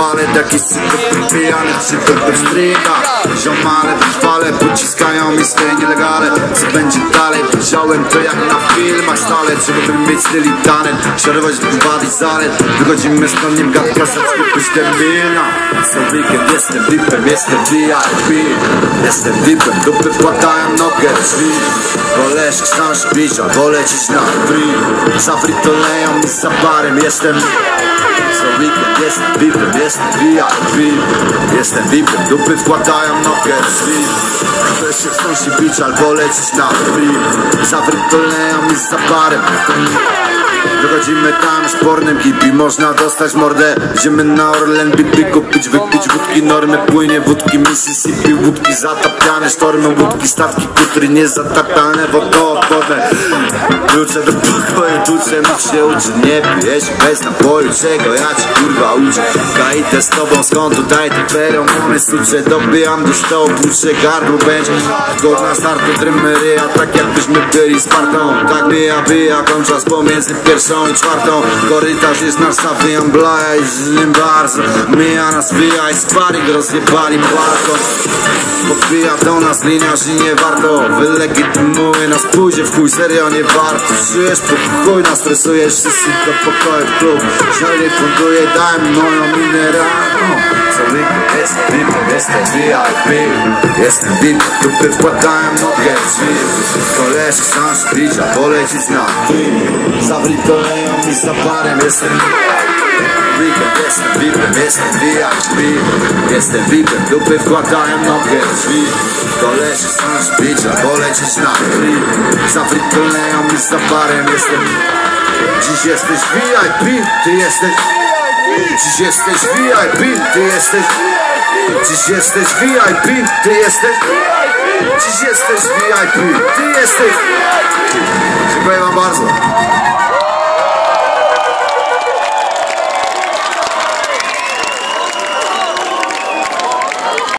palę, taki sypek pijany, sypek bez stryka. Ziomale wychwale, pociskają mi swoje nielegalne. Co będzie dalej? Wziąłem to jak na filmach stale. Trzeba by mieć styl i talent, szerować dwa i zalet. Wychodzimy z pełnym gadka, zasklepić termina. Co weekend jestem VIP-em, jestem VIP. Jestem VIP-em, dupy wkładają nogę w drzwi. Koleż książ bić, albo lecieć na free. Za free to leją mi za barem, jestem co weekend jestem VIP-em, jestem VIP. Jestem VIP-em, dupy wkładają nogę w drzwi. Koleż chcą się bić, albo lecieć na free. Za free to leją mi za barem. Wychodzimy tam z pornem hippie, można dostać mordę. Idziemy na Orlen, BP kupić, wypić wódki, normy. Płynie wódki Mississippi, łódki zatapiane sztormem, łódki, statki, kutry niezatapiane, wodoodporne. Klucze do pokoju, tuczę, mów się uczy. Nie pijesz bez napoju, czego ja ci kurwa uczę. Kajdę z tobą, skąd tutaj te feromony sucze. Dobijam do stołu, puszczę gardło, będzie godna startu, trymy ryja, tak jakbyśmy byli Spartą. Tak bija, kończas pomiędzy pierwszą i czwartą. Korytarz jest nasz, wyjam blaja i z nim bardzo. Mija nas wyja i sparing rozjebali balkon. Podbija do nas linia, że nie warto. Wylegitymuje nas, pójdzie w chuj, serio nie warto. Czujesz pokój, nas stresujesz, wszyscy do pokoju w klub. Żalnie funduje, daj mi moją mineralną. Co weekend jestem VIP-em, jestem VIP. Jestem VIP, dupy wkładają nogę w drzwi. Koleż chcą bić, a polecieć na free. Za free to leją mi za barem, jestem weekend, jestem VIP-em, jestem VIP. Jestem VIP-em, dupy wkładają nogę w drzwi. Koleż chcą bić, a polecieć na free. Za free to leją mi za barem, jestem. Dziś jesteś VIP, ty jesteś. Dziś jesteś VIP, ty jesteś. Dziś jesteś VIP, ty jesteś. Dziś jesteś VIP, ty jesteś. Dziękuję wam bardzo.